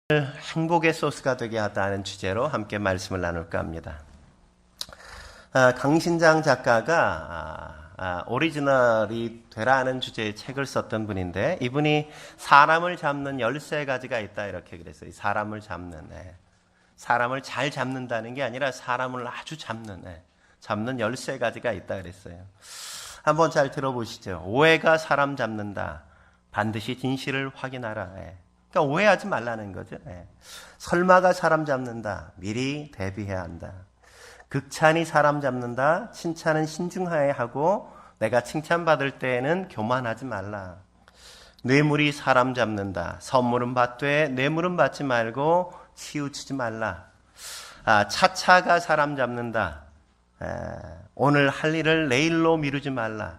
행복의 소스가 되게 하다는 주제로 함께 말씀을 나눌까 합니다. 강신장 작가가 오리지널이 되라는 주제의 책을 썼던 분인데, 이분이 사람을 잡는 13가지가 있다 이렇게 그랬어요. 사람을 잡는, 사람을 잘 잡는다는 게 아니라 사람을 아주 잡는 13가지가 있다 그랬어요. 한번 잘 들어보시죠. 오해가 사람 잡는다. 반드시 진실을 확인하라. 그러니까 오해하지 말라는 거죠. 설마가 사람 잡는다. 미리 대비해야 한다. 극찬이 사람 잡는다. 칭찬은 신중하게 하고 내가 칭찬받을 때에는 교만하지 말라. 뇌물이 사람 잡는다. 선물은 받되 뇌물은 받지 말고 치우치지 말라. 차차가 사람 잡는다. 오늘 할 일을 내일로 미루지 말라.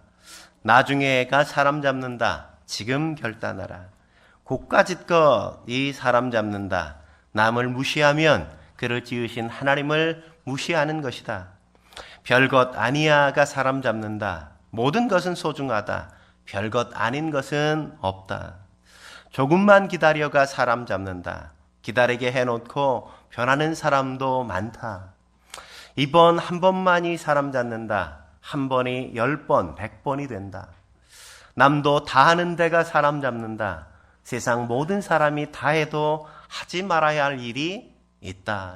나중에가 사람 잡는다. 지금 결단하라. 고가짓것 이 사람 잡는다. 남을 무시하면 그를 지으신 하나님을 무시하는 것이다. 별것 아니야가 사람 잡는다. 모든 것은 소중하다. 별것 아닌 것은 없다. 조금만 기다려가 사람 잡는다. 기다리게 해놓고 변하는 사람도 많다. 이번 한 번만이 사람 잡는다. 한 번이 10번, 100번이 된다. 남도 다 하는 데가 사람 잡는다. 세상 모든 사람이 다 해도 하지 말아야 할 일이 있다.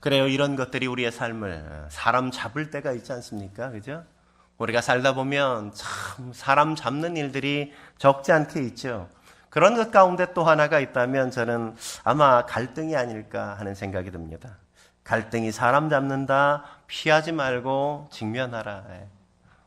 그래요. 이런 것들이 우리의 삶을 사람 잡을 때가 있지 않습니까? 그죠? 우리가 살다 보면 참 사람 잡는 일들이 적지 않게 있죠. 그런 것 가운데 또 하나가 있다면 저는 아마 갈등이 아닐까 하는 생각이 듭니다. 갈등이 사람 잡는다. 피하지 말고 직면하라.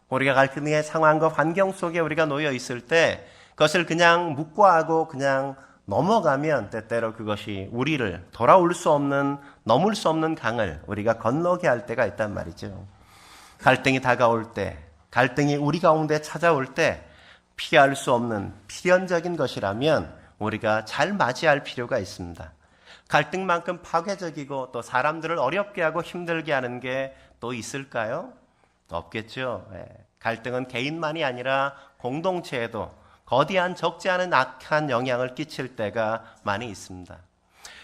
우리가 갈등의 상황과 환경 속에 우리가 놓여 있을 때 그것을 그냥 묵과하고 그냥 넘어가면 때때로 그것이 우리를 돌아올 수 없는, 넘을 수 없는 강을 우리가 건너게 할 때가 있단 말이죠. 갈등이 다가올 때, 갈등이 우리 가운데 찾아올 때 피할 수 없는 필연적인 것이라면 우리가 잘 맞이할 필요가 있습니다. 갈등만큼 파괴적이고 또 사람들을 어렵게 하고 힘들게 하는 게 또 있을까요? 없겠죠. 갈등은 개인만이 아니라 공동체에도 거대한 적지 않은 악한 영향을 끼칠 때가 많이 있습니다.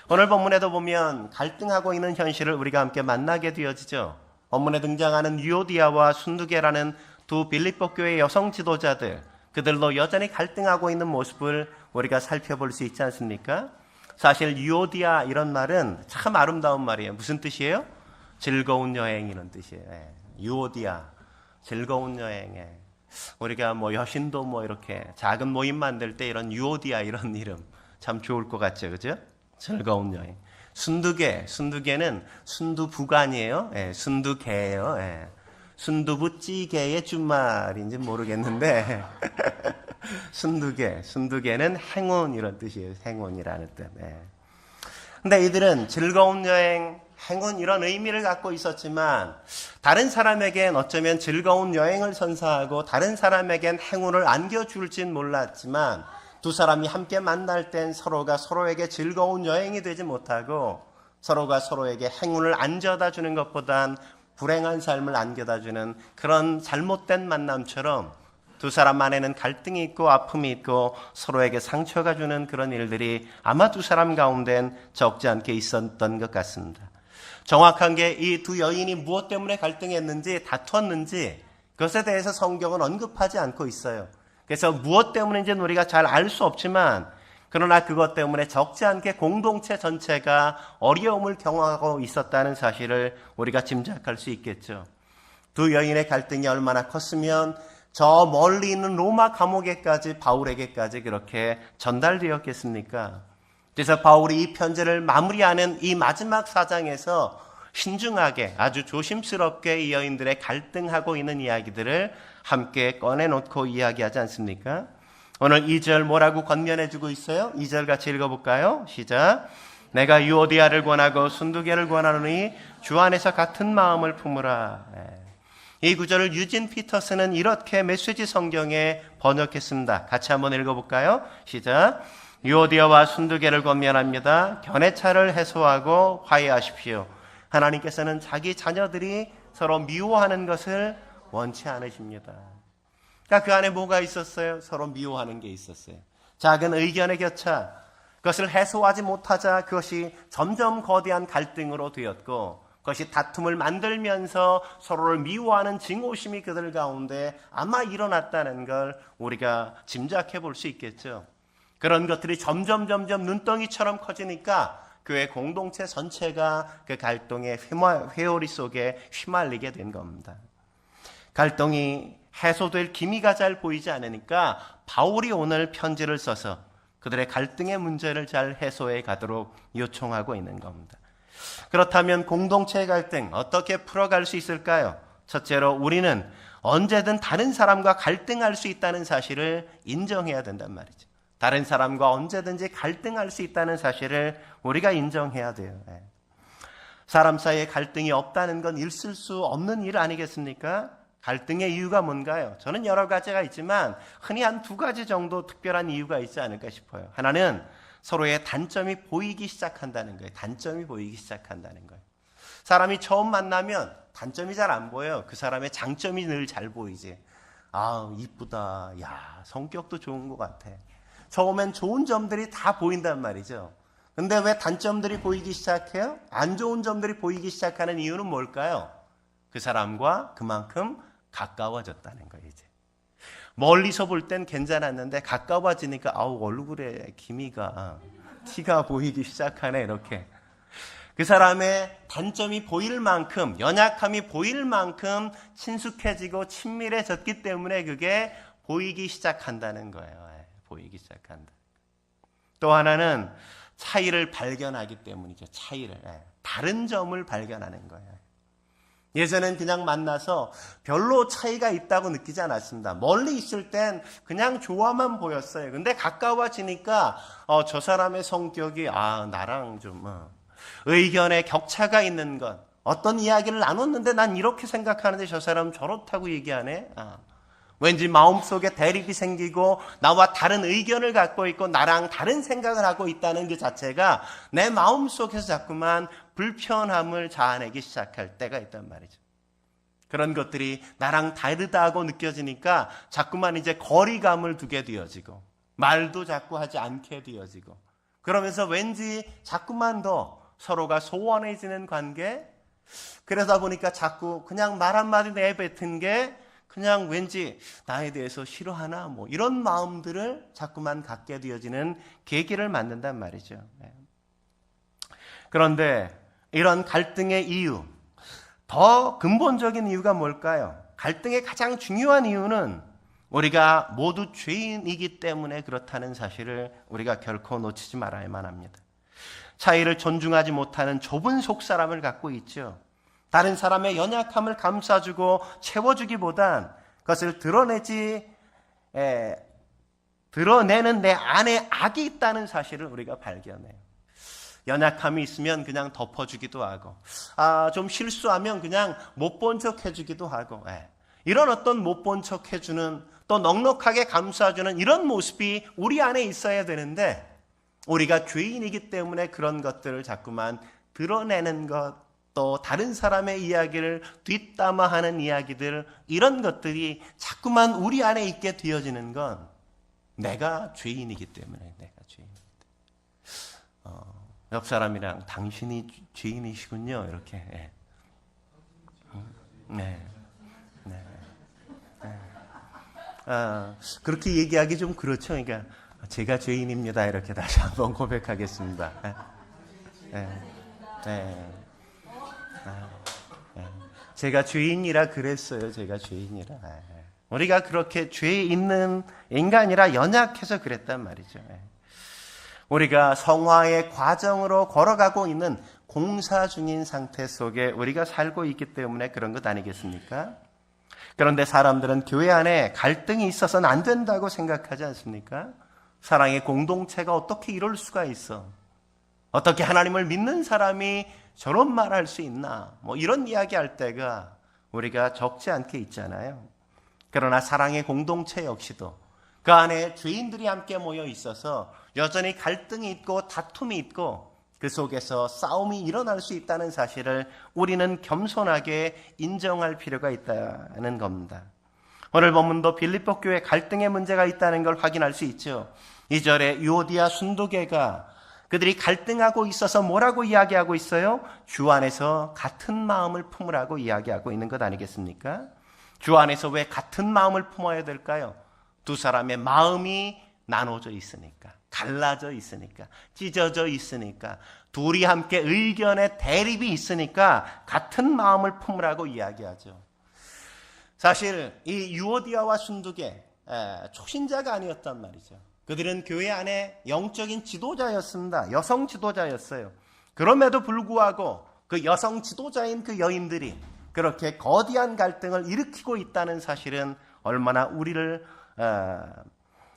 오늘 본문에도 보면 갈등하고 있는 현실을 우리가 함께 만나게 되어지죠. 본문에 등장하는 유오디아와 순두계라는 두 빌립보 교회 여성 지도자들, 그들도 여전히 갈등하고 있는 모습을 우리가 살펴볼 수 있지 않습니까? 사실 유오디아 이런 말은 참 아름다운 말이에요. 무슨 뜻이에요? 즐거운 여행 이런 뜻이에요. 유오디아, 즐거운 여행. 우리가 여신도 이렇게 작은 모임 만들 때 이런 유오디아 이런 이름 참 좋을 것 같죠, 그죠? 즐거운 여행. 순두개는 순두부가 아니에요. 순두개예요. 순두부찌개의 준말인지 모르겠는데 순두개는 행운 이런 뜻이에요. 행운이라는 뜻. 근데 이들은 즐거운 여행, 행운 이런 의미를 갖고 있었지만 다른 사람에겐 어쩌면 즐거운 여행을 선사하고 다른 사람에겐 행운을 안겨줄진 몰랐지만 두 사람이 함께 만날 땐 서로가 서로에게 즐거운 여행이 되지 못하고 서로가 서로에게 행운을 안겨다 주는 것보단 불행한 삶을 안겨다 주는 그런 잘못된 만남처럼 두 사람 안에는 갈등이 있고 아픔이 있고 서로에게 상처가 주는 그런 일들이 아마 두 사람 가운데는 적지 않게 있었던 것 같습니다. 정확한 게 이 두 여인이 무엇 때문에 갈등했는지 다투었는지 그것에 대해서 성경은 언급하지 않고 있어요. 그래서 무엇 때문인지는 우리가 잘 알 수 없지만 그러나 그것 때문에 적지 않게 공동체 전체가 어려움을 경험하고 있었다는 사실을 우리가 짐작할 수 있겠죠. 두 여인의 갈등이 얼마나 컸으면 저 멀리 있는 로마 감옥에까지 바울에게까지 그렇게 전달되었겠습니까? 그래서 바울이 이 편지를 마무리하는 이 마지막 사장에서 신중하게 아주 조심스럽게 이 여인들의 갈등하고 있는 이야기들을 함께 꺼내놓고 이야기하지 않습니까? 오늘 2절 뭐라고 권면해주고 있어요? 2절 같이 읽어볼까요? 시작. 내가 유오디아를 권하고 순두계를 권하노니 주 안에서 같은 마음을 품으라. 이 구절을 유진 피터슨은 이렇게 메시지 성경에 번역했습니다. 같이 한번 읽어볼까요? 시작. 유오디아와 순두계를 권면합니다. 견해차를 해소하고 화해하십시오. 하나님께서는 자기 자녀들이 서로 미워하는 것을 원치 않으십니다. 그러니까 그 안에 뭐가 있었어요? 서로 미워하는 게 있었어요. 작은 의견의 격차, 그것을 해소하지 못하자 그것이 점점 거대한 갈등으로 되었고, 그것이 다툼을 만들면서 서로를 미워하는 증오심이 그들 가운데 아마 일어났다는 걸 우리가 짐작해 볼 수 있겠죠. 그런 것들이 점점 눈덩이처럼 커지니까 교회 공동체 전체가 그 갈등의 회오리 속에 휘말리게 된 겁니다. 갈등이 해소될 기미가 잘 보이지 않으니까 바울이 오늘 편지를 써서 그들의 갈등의 문제를 잘 해소해 가도록 요청하고 있는 겁니다. 그렇다면 공동체의 갈등 어떻게 풀어갈 수 있을까요? 첫째로 우리는 언제든 다른 사람과 갈등할 수 있다는 사실을 인정해야 된단 말이죠. 다른 사람과 언제든지 갈등할 수 있다는 사실을 우리가 인정해야 돼요. 사람 사이에 갈등이 없다는 건 있을 수 없는 일 아니겠습니까? 갈등의 이유가 뭔가요? 저는 여러 가지가 있지만 흔히 한 두 가지 정도 특별한 이유가 있지 않을까 싶어요. 하나는 서로의 단점이 보이기 시작한다는 거예요. 단점이 보이기 시작한다는 거예요. 사람이 처음 만나면 단점이 잘 안 보여요. 그 사람의 장점이 늘 잘 보이지. 아, 이쁘다. 야, 성격도 좋은 것 같아. 처음엔 좋은 점들이 다 보인단 말이죠. 근데 왜 단점들이 보이기 시작해요? 안 좋은 점들이 보이기 시작하는 이유는 뭘까요? 그 사람과 그만큼 가까워졌다는 거예요. 이제 멀리서 볼 땐 괜찮았는데 가까워지니까 아우 얼굴에 기미가 티가 보이기 시작하네. 이렇게 그 사람의 단점이 보일 만큼, 연약함이 보일 만큼 친숙해지고 친밀해졌기 때문에 그게 보이기 시작한다는 거예요. 보이기 시작한다. 또 하나는 차이를 발견하기 때문이죠. 차이를, 다른 점을 발견하는 거예요. 예전엔 그냥 만나서 별로 차이가 있다고 느끼지 않았습니다. 멀리 있을 땐 그냥 조화만 보였어요. 근데 가까워지니까 저 사람의 성격이 나랑 좀 의견에 격차가 있는 것. 어떤 이야기를 나눴는데 난 이렇게 생각하는데 저 사람 저렇다고 얘기하네. 왠지 마음속에 대립이 생기고 나와 다른 의견을 갖고 있고 나랑 다른 생각을 하고 있다는 그 자체가 내 마음속에서 자꾸만 불편함을 자아내기 시작할 때가 있단 말이죠. 그런 것들이 나랑 다르다고 느껴지니까 자꾸만 이제 거리감을 두게 되어지고 말도 자꾸 하지 않게 되어지고 그러면서 왠지 자꾸만 더 서로가 소원해지는 관계. 그러다 보니까 자꾸 그냥 말 한마디 내뱉은 게 그냥 왠지 나에 대해서 싫어하나 이런 마음들을 자꾸만 갖게 되어지는 계기를 만든단 말이죠. 그런데 이런 갈등의 이유, 더 근본적인 이유가 뭘까요? 갈등의 가장 중요한 이유는 우리가 모두 죄인이기 때문에 그렇다는 사실을 우리가 결코 놓치지 말아야만 합니다. 차이를 존중하지 못하는 좁은 속사람을 갖고 있죠. 다른 사람의 연약함을 감싸주고 채워주기보단 그것을 드러내는 내 안에 악이 있다는 사실을 우리가 발견해요. 연약함이 있으면 그냥 덮어주기도 하고, 좀 실수하면 그냥 못 본 척 해주기도 하고, 이런 어떤 못 본 척 해주는, 또 넉넉하게 감싸주는 이런 모습이 우리 안에 있어야 되는데, 우리가 죄인이기 때문에 그런 것들을 자꾸만 드러내는 것, 또 다른 사람의 이야기를 뒷담화하는 이야기들, 이런 것들이 자꾸만 우리 안에 있게 되어지는 건 내가 죄인이기 때문에. 내가 죄인이기 때문에. 옆 사람이랑 당신이 죄인이시군요. 이렇게. 네. 그렇게 얘기하기 좀 그렇죠. 그러니까 제가 죄인입니다. 이렇게 다시 한번 고백하겠습니다. 제가 죄인이라 그랬어요. 제가 죄인이라. 우리가 그렇게 죄 있는 인간이라 연약해서 그랬단 말이죠. 우리가 성화의 과정으로 걸어가고 있는 공사 중인 상태 속에 우리가 살고 있기 때문에 그런 것 아니겠습니까? 그런데 사람들은 교회 안에 갈등이 있어서는 안 된다고 생각하지 않습니까? 사랑의 공동체가 어떻게 이럴 수가 있어? 어떻게 하나님을 믿는 사람이 저런 말 할 수 있나? 이런 이야기 할 때가 우리가 적지 않게 있잖아요. 그러나 사랑의 공동체 역시도 그 안에 죄인들이 함께 모여 있어서 여전히 갈등이 있고 다툼이 있고 그 속에서 싸움이 일어날 수 있다는 사실을 우리는 겸손하게 인정할 필요가 있다는 겁니다. 오늘 본문도 빌립보 교회 갈등의 문제가 있다는 걸 확인할 수 있죠. 2절에 유오디아 순도계가 그들이 갈등하고 있어서 뭐라고 이야기하고 있어요? 주 안에서 같은 마음을 품으라고 이야기하고 있는 것 아니겠습니까? 주 안에서 왜 같은 마음을 품어야 될까요? 두 사람의 마음이 나눠져 있으니까, 갈라져 있으니까, 찢어져 있으니까, 둘이 함께 의견의 대립이 있으니까 같은 마음을 품으라고 이야기하죠. 사실 이 유오디아와 순두계 초신자가 아니었단 말이죠. 그들은 교회 안에 영적인 지도자였습니다. 여성 지도자였어요. 그럼에도 불구하고 그 여성 지도자인 그 여인들이 그렇게 거대한 갈등을 일으키고 있다는 사실은 얼마나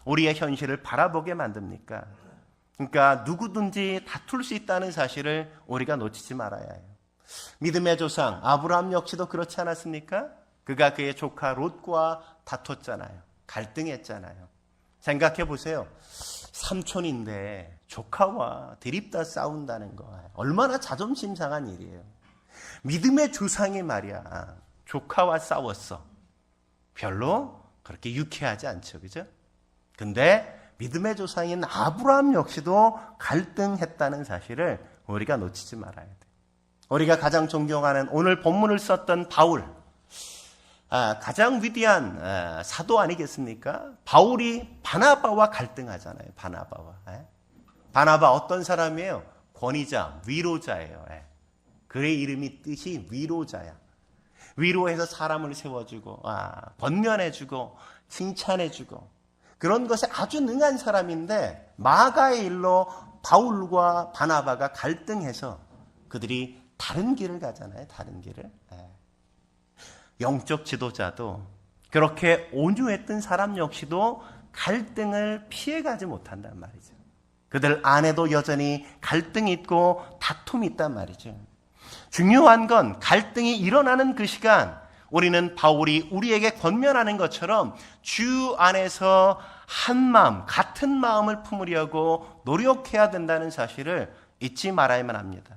우리의 현실을 바라보게 만듭니까? 그러니까 누구든지 다툴 수 있다는 사실을 우리가 놓치지 말아야 해요. 믿음의 조상 아브라함 역시도 그렇지 않았습니까? 그가 그의 조카 롯과 다퉜잖아요. 갈등했잖아요. 생각해 보세요. 삼촌인데 조카와 드립다 싸운다는 거 얼마나 자존심 상한 일이에요. 믿음의 조상이 말이야. 조카와 싸웠어. 별로 그렇게 유쾌하지 않죠. 그죠? 근데 믿음의 조상인 아브라함 역시도 갈등했다는 사실을 우리가 놓치지 말아야 돼. 우리가 가장 존경하는 오늘 본문을 썼던 바울, 가장 위대한 사도 아니겠습니까? 바울이 바나바와 갈등하잖아요. 바나바 어떤 사람이에요? 권위자, 위로자예요. 그의 이름이 뜻이 위로자야. 위로해서 사람을 세워주고 권면해주고 칭찬해주고 그런 것에 아주 능한 사람인데 마가의 일로 바울과 바나바가 갈등해서 그들이 다른 길을 가잖아요. 다른 길을. 영적 지도자도 그렇게 온유했던 사람 역시도 갈등을 피해가지 못한단 말이죠. 그들 안에도 여전히 갈등이 있고 다툼이 있단 말이죠. 중요한 건 갈등이 일어나는 그 시간 우리는 바울이 우리에게 권면하는 것처럼 주 안에서 한 마음, 같은 마음을 품으려고 노력해야 된다는 사실을 잊지 말아야만 합니다.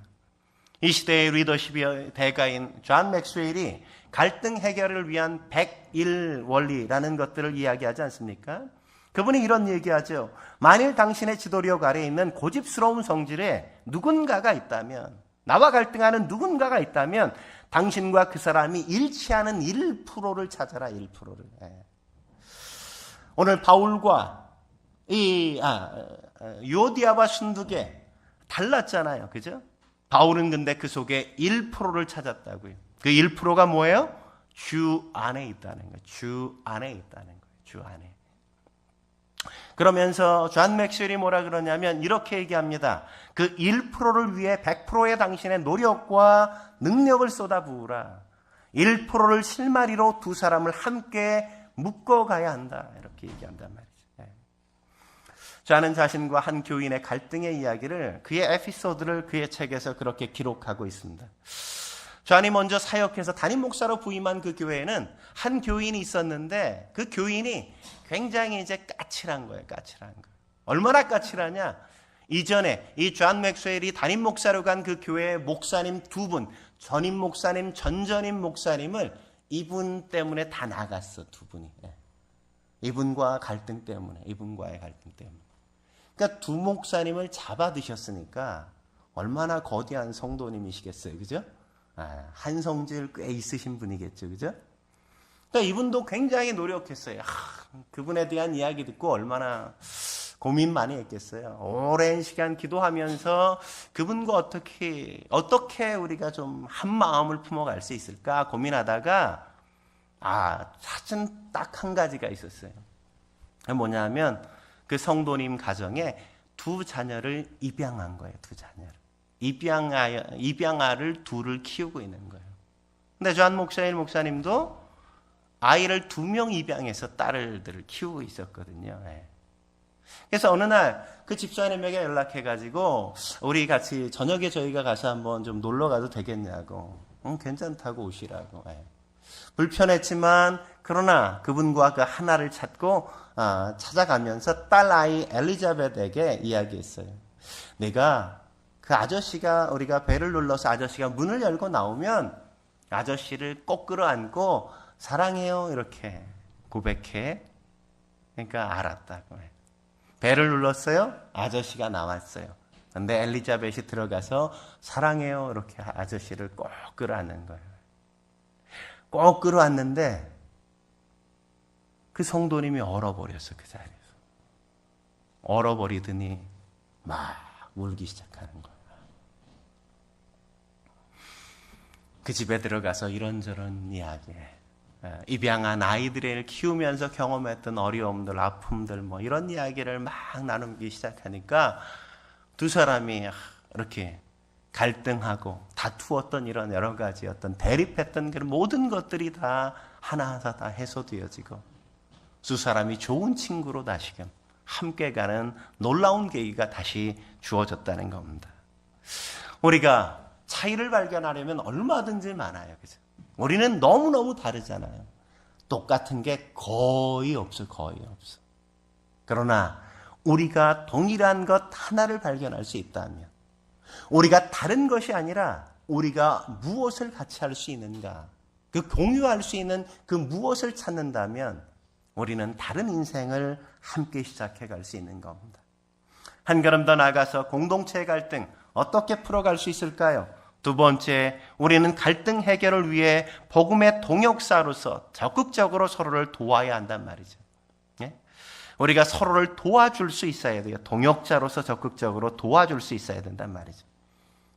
이 시대의 리더십의 대가인 존 맥스웰이 갈등 해결을 위한 100일 원리라는 것들을 이야기하지 않습니까? 그분이 이런 얘기하죠. 만일 당신의 지도력 아래에 있는 고집스러운 성질에 누군가가 있다면, 나와 갈등하는 누군가가 있다면 당신과 그 사람이 일치하는 1%를 찾아라. 1%를. 오늘 바울과 유오디아와 순두계 달랐잖아요. 그죠? 바울은 근데 그 속에 1%를 찾았다고요. 그 1%가 뭐예요? 주 안에 있다는 거예요. 주 안에 있다는 거예요. 주 안에. 그러면서 존 맥스웰이 뭐라 그러냐면 이렇게 얘기합니다. 그 1%를 위해 100%의 당신의 노력과 능력을 쏟아부으라. 1%를 실마리로 두 사람을 함께 묶어가야 한다. 이렇게 얘기한단 말이죠. 저는 자신과 한 교인의 갈등의 이야기를 그의 에피소드를 그의 책에서 그렇게 기록하고 있습니다. 존이 먼저 사역해서 담임 목사로 부임한 그 교회에는 한 교인이 있었는데 그 교인이 굉장히 이제 까칠한 거예요. 까칠한 거. 얼마나 까칠하냐? 이전에 이 존 맥스웰이 담임 목사로 간 그 교회의 목사님 두 분, 전임 목사님, 전전임 목사님을 이분 때문에 다 나갔어. 두 분이. 이분과의 갈등 때문에. 그러니까 두 목사님을 잡아드셨으니까 얼마나 거대한 성도님이시겠어요. 그죠? 한성질 꽤 있으신 분이겠죠. 그죠? 그러니까 이분도 굉장히 노력했어요. 그분에 대한 이야기 듣고 얼마나 고민 많이 했겠어요. 오랜 시간 기도하면서 그분과 어떻게 우리가 좀 한 마음을 품어갈 수 있을까 고민하다가 사실 딱 한 가지가 있었어요. 뭐냐면 그 성도님 가정에 두 자녀를 입양한 거예요. 두 자녀를. 입양아를 둘을 키우고 있는 거예요. 근데 존 목사님도 아이를 2명 입양해서 딸들을 키우고 있었거든요. 그래서 어느 날 그 집사님에게 연락해가지고 우리 같이 저녁에 저희가 가서 한번 좀 놀러 가도 되겠냐고. 괜찮다고 오시라고. 불편했지만 그러나 그분과 그 하나를 찾고 찾아가면서 딸 아이 엘리자벳에게 이야기했어요. 내가 그 아저씨가 우리가 배를 눌러서 아저씨가 문을 열고 나오면 아저씨를 꼭 끌어안고 사랑해요 이렇게 고백해. 그러니까 알았다고 해. 벨을 눌렀어요. 아저씨가 나왔어요. 근데 엘리자벳이 들어가서 사랑해요 이렇게 아저씨를 꼭 끌어안는 거예요. 꼭 끌어안는데 그 성도님이 얼어버렸어. 그 자리에서. 얼어버리더니 막 울기 시작하는 거예요. 그 집에 들어가서 이런저런 이야기, 입양한 아이들을 키우면서 경험했던 어려움들, 아픔들 뭐 이런 이야기를 막 나누기 시작하니까 두 사람이 이렇게 갈등하고 다투었던 이런 여러 가지 어떤 대립했던 그런 모든 것들이 다 하나하나 다 해소되어지고 두 사람이 좋은 친구로 다시금 함께 가는 놀라운 계기가 다시 주어졌다는 겁니다. 우리가 차이를 발견하려면 얼마든지 많아요. 그죠? 우리는 너무너무 다르잖아요. 똑같은 게 거의 없어, 거의 없어. 그러나 우리가 동일한 것 하나를 발견할 수 있다면, 우리가 다른 것이 아니라 우리가 무엇을 같이 할 수 있는가, 그 공유할 수 있는 그 무엇을 찾는다면 우리는 다른 인생을 함께 시작해 갈 수 있는 겁니다. 한 걸음 더 나아가서 공동체의 갈등 어떻게 풀어갈 수 있을까요? 두 번째, 우리는 갈등 해결을 위해 복음의 동역사로서 적극적으로 서로를 도와야 한단 말이죠. 예? 우리가 서로를 도와줄 수 있어야 돼요. 동역자로서 적극적으로 도와줄 수 있어야 된단 말이죠.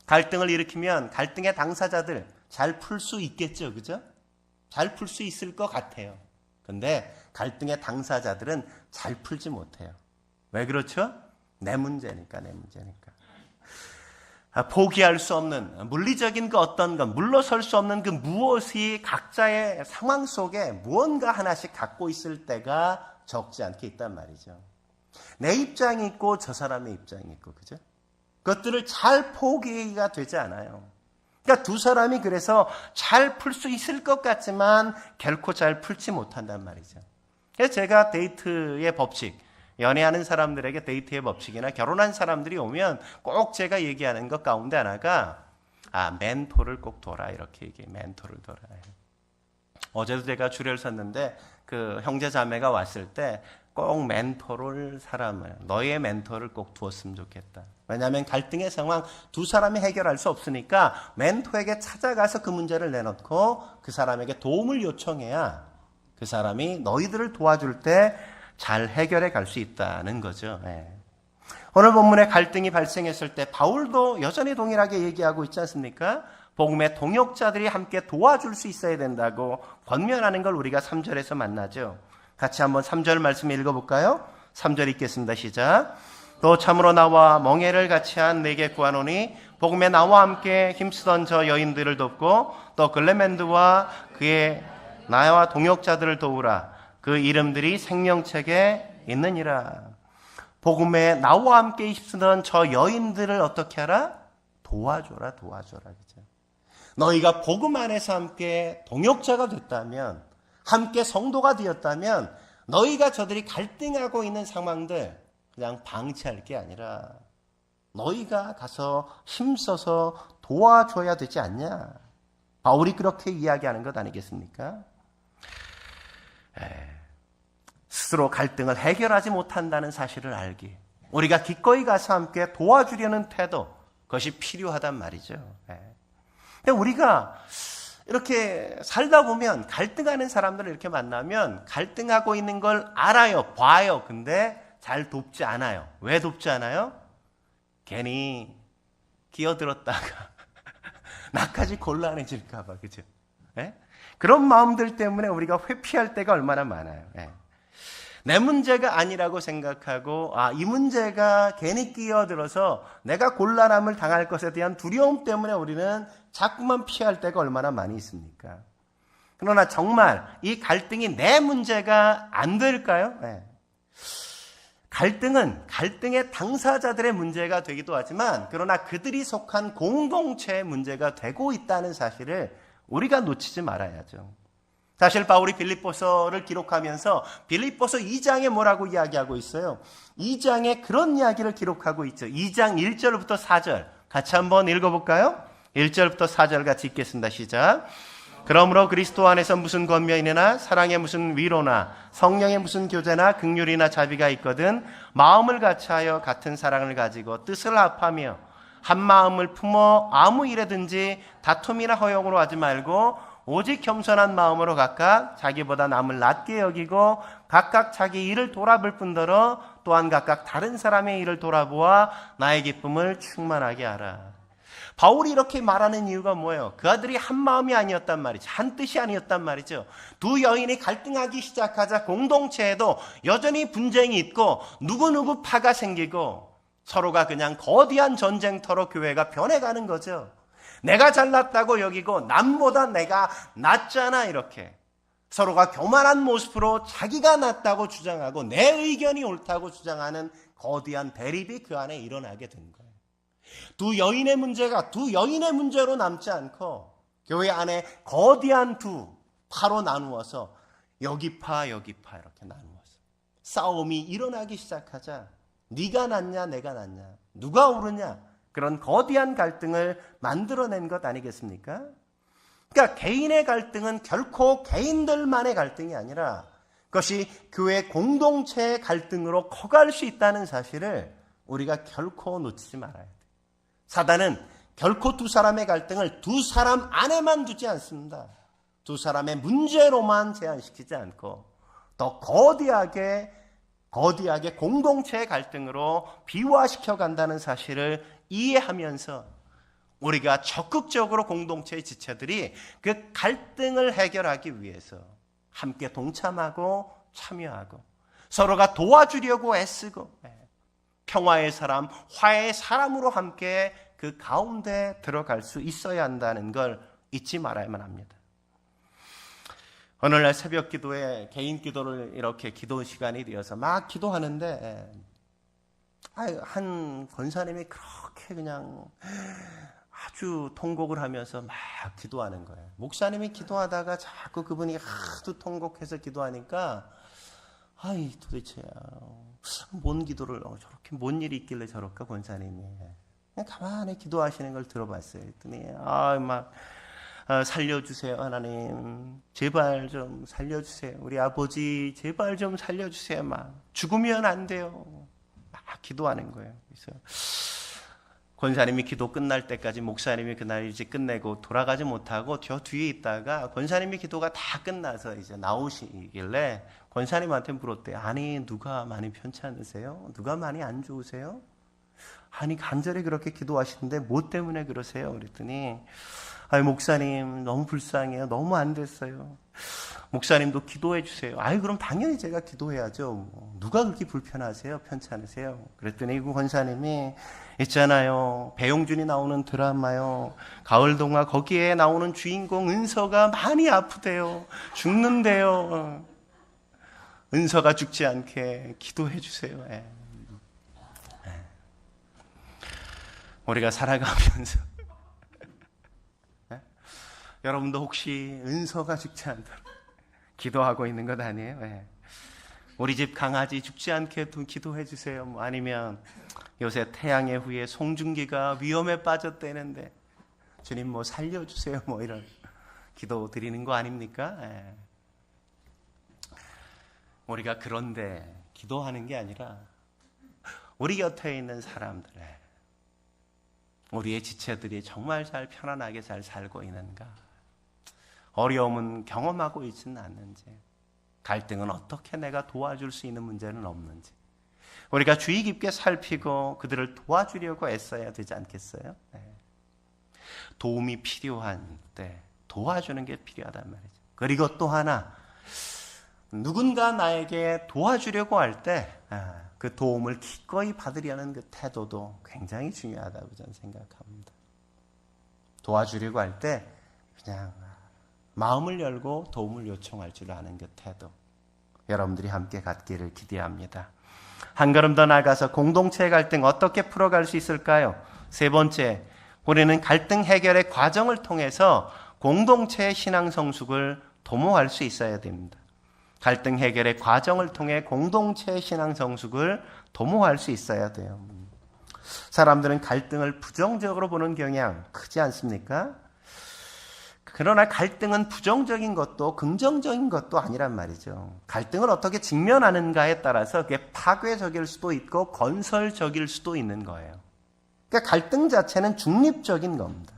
갈등을 일으키면 갈등의 당사자들 잘 풀 수 있겠죠, 그죠? 잘 풀 수 있을 것 같아요. 근데 갈등의 당사자들은 잘 풀지 못해요. 왜 그렇죠? 내 문제니까. 포기할 수 없는 물리적인 그 어떤 것, 물러설 수 없는 그 무엇이 각자의 상황 속에 무언가 하나씩 갖고 있을 때가 적지 않게 있단 말이죠. 내 입장이 있고 저 사람의 입장이 있고, 그죠? 그것들을 잘 포기가 되지 않아요. 그러니까 두 사람이 그래서 잘 풀 수 있을 것 같지만 결코 잘 풀지 못한단 말이죠. 그래서 제가 데이트의 법칙, 연애하는 사람들에게 데이트의 법칙이나 결혼한 사람들이 오면 꼭 제가 얘기하는 것 가운데 하나가 멘토를 꼭 둬라 이렇게 얘기해요. 멘토를 둬라. 어제도 제가 주례를 섰는데 그 형제 자매가 왔을 때 꼭 멘토를 너의 멘토를 꼭 두었으면 좋겠다. 왜냐하면 갈등의 상황 두 사람이 해결할 수 없으니까 멘토에게 찾아가서 그 문제를 내놓고 그 사람에게 도움을 요청해야 그 사람이 너희들을 도와줄 때 잘 해결해 갈 수 있다는 거죠. 오늘 본문에 갈등이 발생했을 때 바울도 여전히 동일하게 얘기하고 있지 않습니까? 복음의 동역자들이 함께 도와줄 수 있어야 된다고 권면하는 걸 우리가 3절에서 만나죠. 같이 한번 3절 말씀 읽어볼까요? 3절 읽겠습니다. 시작. 또 참으로 나와 멍에를 같이 한 내게 구하노니 복음에 나와 함께 힘쓰던 저 여인들을 돕고 또 글레멘드와 그의 나와 동역자들을 도우라. 그 이름들이 생명책에 있느니라. 복음에 나와 함께 힘쓰던 저 여인들을 어떻게 하라? 도와줘라. 그죠? 너희가 복음 안에서 함께 동역자가 됐다면, 함께 성도가 되었다면 너희가 저들이 갈등하고 있는 상황들 그냥 방치할 게 아니라 너희가 가서 힘써서 도와줘야 되지 않냐? 바울이 그렇게 이야기하는 것 아니겠습니까? 스스로 갈등을 해결하지 못한다는 사실을 알기, 우리가 기꺼이 가서 함께 도와주려는 태도, 그것이 필요하단 말이죠. 근데 우리가 이렇게 살다 보면 갈등하는 사람들을 이렇게 만나면 갈등하고 있는 걸 알아요, 봐요. 근데 잘 돕지 않아요. 왜 돕지 않아요? 괜히 끼어들었다가 나까지 곤란해질까 봐, 그죠? 그런 마음들 때문에 우리가 회피할 때가 얼마나 많아요. 내 문제가 아니라고 생각하고 이 문제가 괜히 끼어들어서 내가 곤란함을 당할 것에 대한 두려움 때문에 우리는 자꾸만 피할 때가 얼마나 많이 있습니까? 그러나 정말 이 갈등이 내 문제가 안 될까요? 갈등은 갈등의 당사자들의 문제가 되기도 하지만 그러나 그들이 속한 공동체의 문제가 되고 있다는 사실을 우리가 놓치지 말아야죠. 사실 바울이 빌립보서를 기록하면서 빌립보서 2장에 뭐라고 이야기하고 있어요? 2장에 그런 이야기를 기록하고 있죠. 2장 1절부터 4절 같이 한번 읽어볼까요? 1절부터 4절 같이 읽겠습니다. 시작. 그러므로 그리스도 안에서 무슨 권면이나 사랑에 무슨 위로나 성령의 무슨 교제나 긍휼이나 자비가 있거든 마음을 같이하여 같은 사랑을 가지고 뜻을 합하며 한 마음을 품어 아무 일에든지 다툼이나 허용으로 하지 말고 오직 겸손한 마음으로 각각 자기보다 남을 낮게 여기고 각각 자기 일을 돌아볼 뿐더러 또한 각각 다른 사람의 일을 돌아보아 나의 기쁨을 충만하게 하라. 바울이 이렇게 말하는 이유가 뭐예요? 그 아들이 한 마음이 아니었단 말이죠. 한 뜻이 아니었단 말이죠. 두 여인이 갈등하기 시작하자 공동체에도 여전히 분쟁이 있고 누구누구 파가 생기고 서로가 그냥 거대한 전쟁터로 교회가 변해가는 거죠. 내가 잘났다고 여기고 남보다 내가 낫잖아 이렇게 서로가 교만한 모습으로 자기가 낫다고 주장하고 내 의견이 옳다고 주장하는 거대한 대립이 그 안에 일어나게 된 거예요. 두 여인의 문제가 두 여인의 문제로 남지 않고 교회 안에 거대한 두 파로 나누어서 여기 파 이렇게 나누어서 싸움이 일어나기 시작하자 네가 낫냐 내가 낫냐 누가 옳으냐 그런 거대한 갈등을 만들어낸 것 아니겠습니까? 그러니까 개인의 갈등은 결코 개인들만의 갈등이 아니라 그것이 교회 공동체의 갈등으로 커갈 수 있다는 사실을 우리가 결코 놓치지 말아야 돼요. 사단은 결코 두 사람의 갈등을 두 사람 안에만 두지 않습니다. 두 사람의 문제로만 제한시키지 않고 더 거대하게 공동체의 갈등으로 비화시켜 간다는 사실을 이해하면서 우리가 적극적으로 공동체의 지체들이 그 갈등을 해결하기 위해서 함께 동참하고 참여하고 서로가 도와주려고 애쓰고 평화의 사람, 화해의 사람으로 함께 그 가운데 들어갈 수 있어야 한다는 걸 잊지 말아야만 합니다. 오늘날 새벽 기도에 개인 기도를 이렇게 기도 시간이 되어서 막 기도하는데 한 권사님이 그렇게 그냥 아주 통곡을 하면서 막 기도하는 거예요. 목사님이 기도하다가 자꾸 그분이 하도 통곡해서 기도하니까 도대체 뭔 기도를 저렇게 뭔 일이 있길래 저럴까 권사님이 그냥 가만히 기도하시는 걸 들어봤어요. 그랬더니 살려주세요 하나님 제발 좀 살려주세요 우리 아버지 제발 좀 살려주세요 막 죽으면 안 돼요 막 기도하는 거예요. 그래서 권사님이 기도 끝날 때까지 목사님이 그날 이제 끝내고 돌아가지 못하고 저 뒤에 있다가 권사님이 기도가 다 끝나서 이제 나오시길래 권사님한테 물었대요. 아니 누가 많이 편치 않으세요? 누가 많이 안 좋으세요? 아니 간절히 그렇게 기도하시는데 뭐 때문에 그러세요? 그랬더니 목사님 너무 불쌍해요. 너무 안 됐어요. 목사님도 기도해 주세요. 그럼 당연히 제가 기도해야죠. 누가 그렇게 불편하세요? 편치 않으세요? 그랬더니 그 권사님이 있잖아요. 배용준이 나오는 드라마요. 가을동화 거기에 나오는 주인공 은서가 많이 아프대요. 죽는데요. 은서가 죽지 않게 기도해 주세요. 우리가 살아가면서 여러분도 혹시 은서가 죽지 않도록 기도하고 있는 것 아니에요? 우리 집 강아지 죽지 않게 기도해 주세요. 아니면 요새 태양의 후예 송중기가 위험에 빠졌다는데 주님 살려주세요. 이런 기도 드리는 거 아닙니까? 우리가 그런데 기도하는 게 아니라 우리 곁에 있는 사람들, 우리의 지체들이 정말 잘 편안하게 잘 살고 있는가? 어려움은 경험하고 있지는 않는지, 갈등은 어떻게 내가 도와줄 수 있는 문제는 없는지 우리가 주의 깊게 살피고 그들을 도와주려고 애써야 되지 않겠어요? 도움이 필요한 때 도와주는 게 필요하단 말이죠. 그리고 또 하나, 누군가 나에게 도와주려고 할 때 그 도움을 기꺼이 받으려는 그 태도도 굉장히 중요하다고 저는 생각합니다. 도와주려고 할 때 그냥 마음을 열고 도움을 요청할 줄 아는 그 태도, 여러분들이 함께 갖기를 기대합니다. 한 걸음 더 나아가서 공동체의 갈등 어떻게 풀어갈 수 있을까요? 세 번째, 우리는 갈등 해결의 과정을 통해서 공동체의 신앙 성숙을 도모할 수 있어야 됩니다. 갈등 해결의 과정을 통해 공동체의 신앙 성숙을 도모할 수 있어야 돼요. 사람들은 갈등을 부정적으로 보는 경향 크지 않습니까? 그러나 갈등은 부정적인 것도 긍정적인 것도 아니란 말이죠. 갈등을 어떻게 직면하는가에 따라서 그게 파괴적일 수도 있고 건설적일 수도 있는 거예요. 그러니까 갈등 자체는 중립적인 겁니다.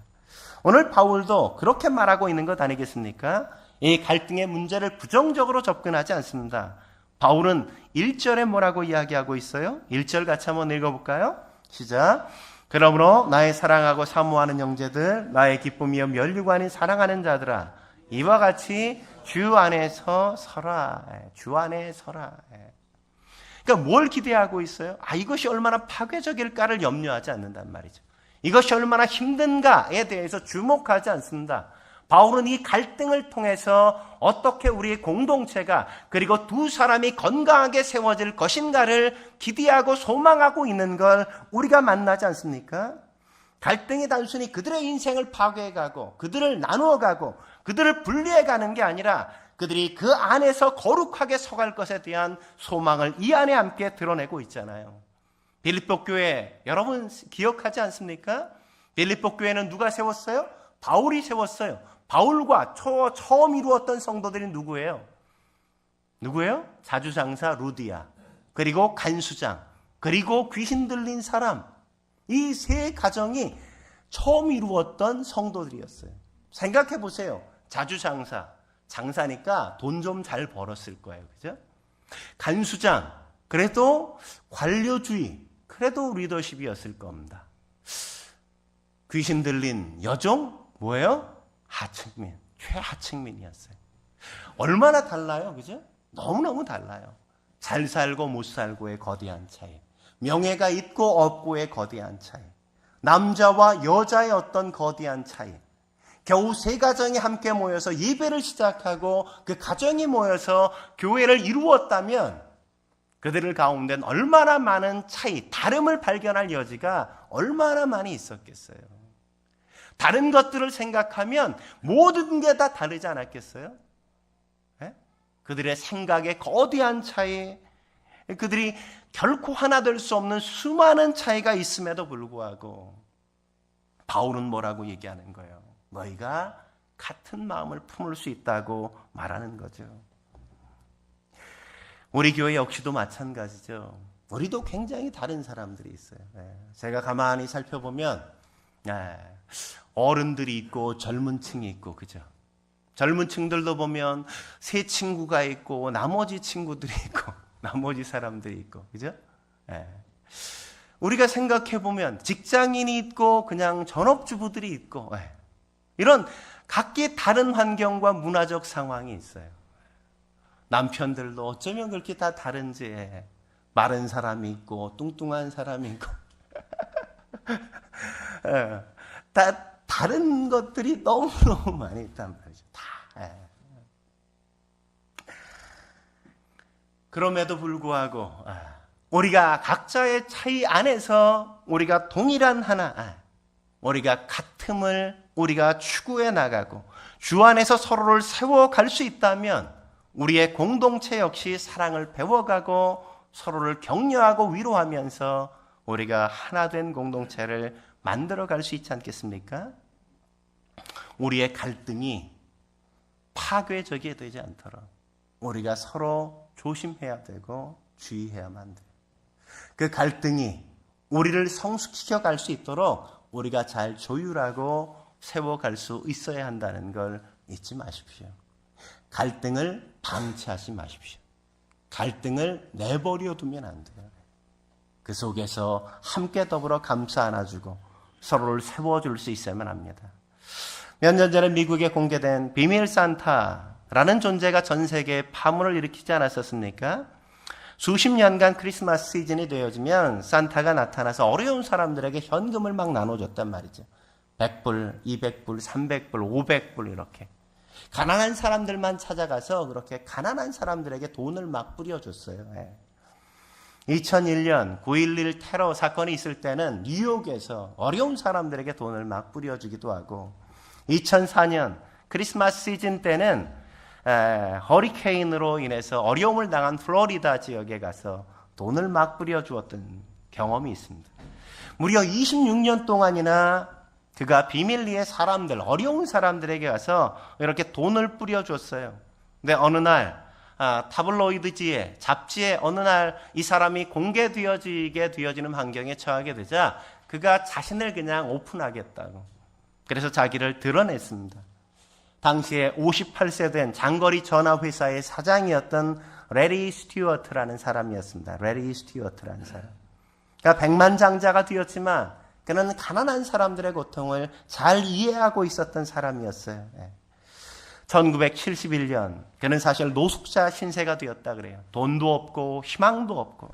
오늘 바울도 그렇게 말하고 있는 것 아니겠습니까? 이 갈등의 문제를 부정적으로 접근하지 않습니다. 바울은 1절에 뭐라고 이야기하고 있어요? 1절 같이 한번 읽어볼까요? 시작. 그러므로 나의 사랑하고 사모하는 형제들, 나의 기쁨이여 면류관인 사랑하는 자들아, 이와 같이 주 안에서 서라. 주 안에 서라. 그러니까 뭘 기대하고 있어요? 이것이 얼마나 파괴적일까를 염려하지 않는단 말이죠. 이것이 얼마나 힘든가에 대해서 주목하지 않습니다. 바울은 이 갈등을 통해서 어떻게 우리의 공동체가 그리고 두 사람이 건강하게 세워질 것인가를 기대하고 소망하고 있는 걸 우리가 만나지 않습니까? 갈등이 단순히 그들의 인생을 파괴해가고 그들을 나누어가고 그들을 분리해가는 게 아니라 그들이 그 안에서 거룩하게 서갈 것에 대한 소망을 이 안에 함께 드러내고 있잖아요. 빌립보 교회 여러분 기억하지 않습니까? 빌립보 교회는 누가 세웠어요? 바울이 세웠어요. 바울과 처음 이루었던 성도들이 누구예요? 누구예요? 자주장사 루디아, 그리고 간수장, 그리고 귀신 들린 사람. 이 세 가정이 처음 이루었던 성도들이었어요. 생각해 보세요. 자주장사, 장사니까 돈 좀 잘 벌었을 거예요. 그죠? 간수장, 그래도 관료주의, 그래도 리더십이었을 겁니다. 귀신 들린 여종, 뭐예요? 하층민, 최하층민이었어요. 얼마나 달라요, 그죠? 너무너무 달라요. 잘 살고 못 살고의 거대한 차이, 명예가 있고 없고의 거대한 차이, 남자와 여자의 어떤 거대한 차이. 겨우 세 가정이 함께 모여서 예배를 시작하고 그 가정이 모여서 교회를 이루었다면 그들 가운데는 얼마나 많은 차이, 다름을 발견할 여지가 얼마나 많이 있었겠어요. 다른 것들을 생각하면 모든 게 다 다르지 않았겠어요? 네? 그들의 생각의 거대한 차이, 그들이 결코 하나 될 수 없는 수많은 차이가 있음에도 불구하고 바울은 뭐라고 얘기하는 거예요? 너희가 같은 마음을 품을 수 있다고 말하는 거죠. 우리 교회 역시도 마찬가지죠. 우리도 굉장히 다른 사람들이 있어요. 제가 가만히 살펴보면 어른들이 있고 젊은 층이 있고, 그죠? 젊은 층들도 보면 새 친구가 있고 나머지 친구들이 있고 나머지 사람들이 있고, 그죠? 우리가 생각해 보면 직장인이 있고 그냥 전업주부들이 있고, 이런 각기 다른 환경과 문화적 상황이 있어요. 남편들도 어쩌면 그렇게 다 다른지, 마른 사람이 있고 뚱뚱한 사람이 있고 다 다른 것들이 너무너무 많이 있단 말이죠. 다. 그럼에도 불구하고 우리가 각자의 차이 안에서 우리가 동일한 하나, 우리가 같음을 우리가 추구해 나가고 주 안에서 서로를 세워갈 수 있다면 우리의 공동체 역시 사랑을 배워가고 서로를 격려하고 위로하면서 우리가 하나 된 공동체를 만들어갈 수 있지 않겠습니까? 우리의 갈등이 파괴적이 되지 않도록 우리가 서로 조심해야 되고 주의해야만 돼요. 그 갈등이 우리를 성숙시켜 갈 수 있도록 우리가 잘 조율하고 세워갈 수 있어야 한다는 걸 잊지 마십시오. 갈등을 방치하지 마십시오. 갈등을 내버려 두면 안 돼요. 그 속에서 함께 더불어 감싸 안아주고 서로를 세워줄 수 있어야만 합니다. 몇 년 전에 미국에 공개된 비밀 산타라는 존재가 전 세계에 파문을 일으키지 않았었습니까? 수십 년간 크리스마스 시즌이 되어지면 산타가 나타나서 어려운 사람들에게 현금을 막 나눠줬단 말이죠. 100불, 200불, 300불, 500불 이렇게. 가난한 사람들만 찾아가서 그렇게 가난한 사람들에게 돈을 막 뿌려줬어요. 2001년 9.11 테러 사건이 있을 때는 뉴욕에서 어려운 사람들에게 돈을 막 뿌려주기도 하고, 2004년 크리스마스 시즌 때는 허리케인으로 인해서 어려움을 당한 플로리다 지역에 가서 돈을 막 뿌려주었던 경험이 있습니다. 무려 26년 동안이나 그가 비밀리에 사람들, 어려운 사람들에게 가서 이렇게 돈을 뿌려줬어요. 근데 어느 날 타블로이드지에, 잡지에 어느 날 이 사람이 되어지는 환경에 처하게 되자 그가 자신을 그냥 오픈하겠다고. 그래서 자기를 드러냈습니다. 당시에 58세 된 장거리 전화회사의 사장이었던 레리 스튜어트라는 사람이었습니다. 레리 스튜어트라는 사람. 그러니까 백만장자가 되었지만 그는 가난한 사람들의 고통을 잘 이해하고 있었던 사람이었어요. 1971년 그는 사실 노숙자 신세가 되었다 그래요. 돈도 없고 희망도 없고.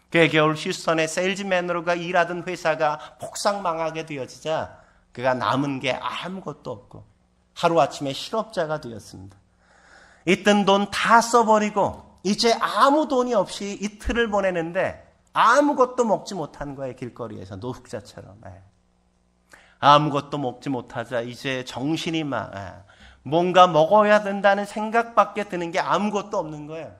그의 겨울 휴스턴의 세일즈맨으로가 일하던 회사가 폭삭망하게 되어지자 그가 남은 게 아무것도 없고 하루아침에 실업자가 되었습니다. 있던 돈 다 써버리고 이제 아무 돈이 없이 이틀을 보내는데 아무것도 먹지 못한 거예요. 길거리에서 노숙자처럼. 아무것도 먹지 못하자 이제 정신이 뭔가 먹어야 된다는 생각밖에 드는 게 아무것도 없는 거예요.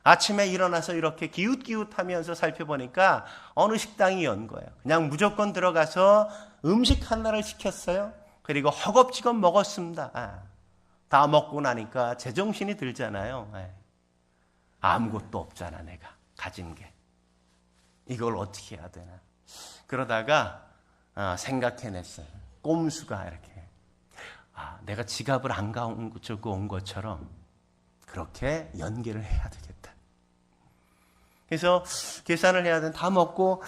아침에 일어나서 이렇게 기웃기웃하면서 살펴보니까 어느 식당이 연 거예요. 그냥 무조건 들어가서 음식 하나를 시켰어요. 그리고 허겁지겁 먹었습니다. 다 먹고 나니까 제정신이 들잖아요. 아무것도 없잖아, 내가 가진 게. 이걸 어떻게 해야 되나. 그러다가 생각해냈어요. 꼼수가 이렇게. 내가 지갑을 안 가지고 온 것처럼 그렇게 연기를 해야 되겠다. 그래서 계산을 해야 돼. 다 먹고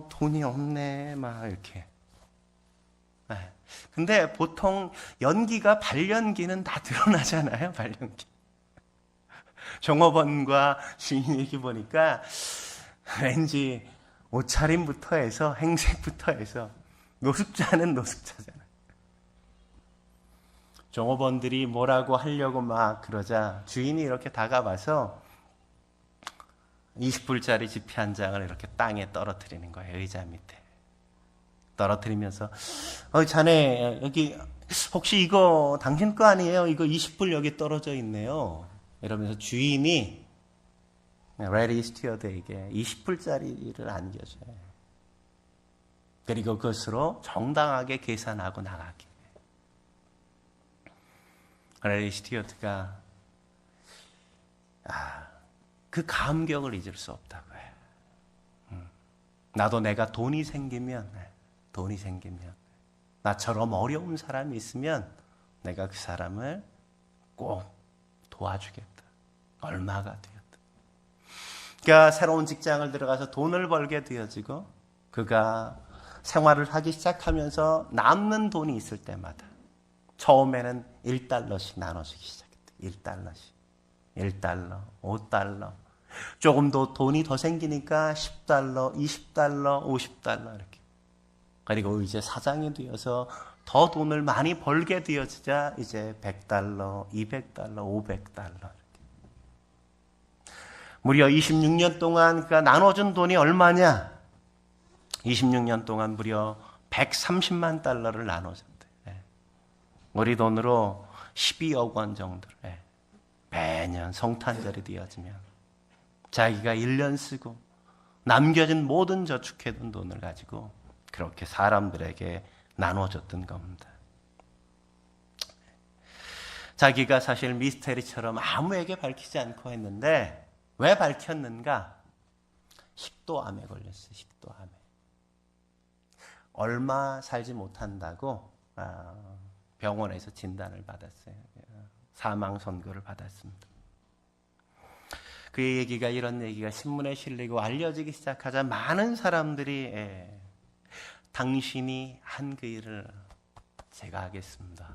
돈이 없네 막 이렇게. 근데 보통 연기가 발연기는 다 드러나잖아요. 발연기. 종업원과 주인 얘기 보니까 왠지 옷차림부터 해서 행색부터 해서 노숙자는 노숙자잖아요. 종업원들이 뭐라고 하려고 막 그러자 주인이 이렇게 다가와서 20불짜리 지폐 한 장을 이렇게 땅에 떨어뜨리는 거예요. 의자 밑에. 떨어뜨리면서 자네 여기 혹시 이거 당신 거 아니에요? 이거 20불 여기 떨어져 있네요. 이러면서 주인이 레리 스튜어드에게 20불짜리를 안겨줘요. 그리고 그것으로 정당하게 계산하고 나가게. 레리 스튜어드가 그 감격을 잊을 수 없다고 해요. 나도 내가 돈이 생기면 나처럼 어려운 사람이 있으면 내가 그 사람을 꼭 도와주겠다. 얼마가 되었다. 그가 새로운 직장을 들어가서 돈을 벌게 되어지고 그가 생활을 하기 시작하면서 남는 돈이 있을 때마다 처음에는 1달러씩 나눠주기 시작했다. 1달러, 5달러. 조금 더 돈이 더 생기니까 10달러, 20달러, 50달러 이렇게. 그리고 이제 사장이 되어서 더 돈을 많이 벌게 되어지자 이제 100달러, 200달러, 500달러 이렇게. 무려 26년 동안 그가 나눠준 돈이 얼마냐? 26년 동안 무려 130만 달러를 나눠줬대. 우리 돈으로 12억 원 정도를 매년 성탄절이 되어지면 자기가 1년 쓰고 남겨진 모든 저축해둔 돈을 가지고 그렇게 사람들에게 나눠줬던 겁니다. 자기가 사실 미스테리처럼 아무에게 밝히지 않고 했는데 왜 밝혔는가? 식도암에 걸렸어요. 식도암에. 얼마 살지 못한다고 병원에서 진단을 받았어요. 사망 선고를 받았습니다. 그의 얘기가 이런 얘기가 신문에 실리고 알려지기 시작하자 많은 사람들이 당신이 한 그 일을 제가 하겠습니다.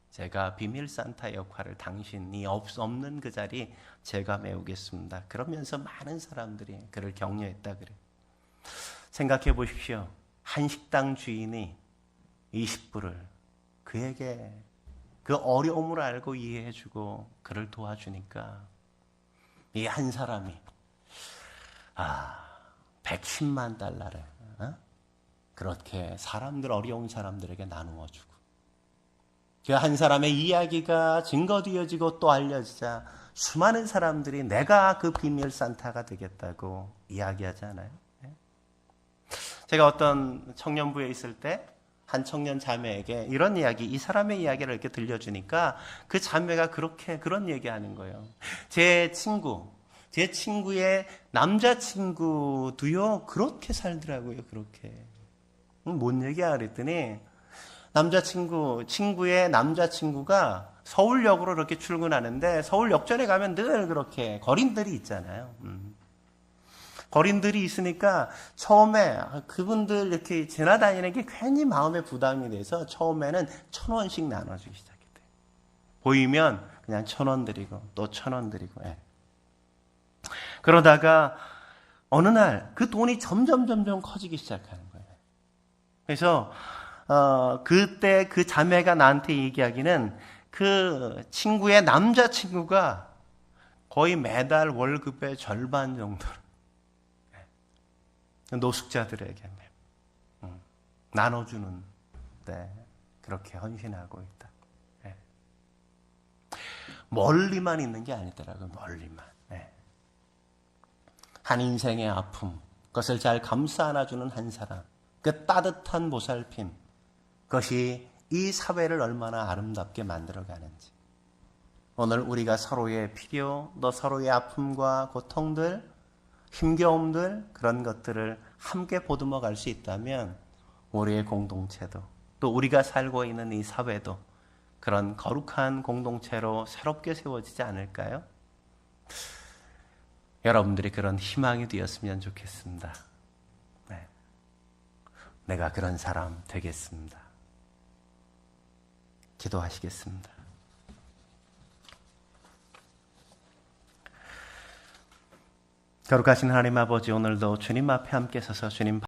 제가 비밀 산타 역할을 당신이 없는 그 자리 제가 메우겠습니다. 그러면서 많은 사람들이 그를 격려했다 그래요. 생각해 보십시오. 한 식당 주인이 20불을 그에게 그 어려움을 알고 이해해주고 그를 도와주니까 이 한 사람이 110만 달러를 그렇게 어려운 사람들에게 나누어주고 그 한 사람의 이야기가 증거되어지고 또 알려지자 수많은 사람들이 내가 그 비밀 산타가 되겠다고 이야기하잖아요. 제가 어떤 청년부에 있을 때 한 청년 자매에게 이런 이야기, 이 사람의 이야기를 이렇게 들려주니까 그 자매가 그런 얘기하는 거예요. 제 친구의 남자친구도요, 그렇게 살더라고요, 그렇게. 뭔 얘기야? 그랬더니, 친구의 남자친구가 서울역으로 이렇게 출근하는데, 서울역전에 가면 늘 그렇게 거린들이 있잖아요. 거린들이 있으니까 처음에 그분들 이렇게 지나다니는 게 괜히 마음에 부담이 돼서 처음에는 1,000원씩 나눠주기 시작했대요. 보이면 그냥 1,000원 드리고 또 1,000원 드리고. 예. 그러다가 어느 날 그 돈이 점점 커지기 시작하는 거예요. 그래서 그때 그 자매가 나한테 얘기하기는 그 친구의 남자친구가 거의 매달 월급의 절반 정도를 노숙자들에게 나눠주는, 네, 그렇게 헌신하고 있다. 네. 멀리만 있는 게 아니더라고요. 멀리만. 네. 한 인생의 아픔, 그것을 잘 감싸 안아주는 한 사람, 그 따뜻한 보살핌, 그것이 이 사회를 얼마나 아름답게 만들어가는지. 오늘 우리가 서로의 필요, 또 서로의 아픔과 고통들, 힘겨움들, 그런 것들을 함께 보듬어 갈 수 있다면 우리의 공동체도, 또 우리가 살고 있는 이 사회도 그런 거룩한 공동체로 새롭게 세워지지 않을까요? 여러분들이 그런 희망이 되었으면 좋겠습니다. 네. 내가 그런 사람 되겠습니다. 기도하시겠습니다. 거룩하신 하나님 아버지, 오늘도 주님 앞에 함께 서서 주님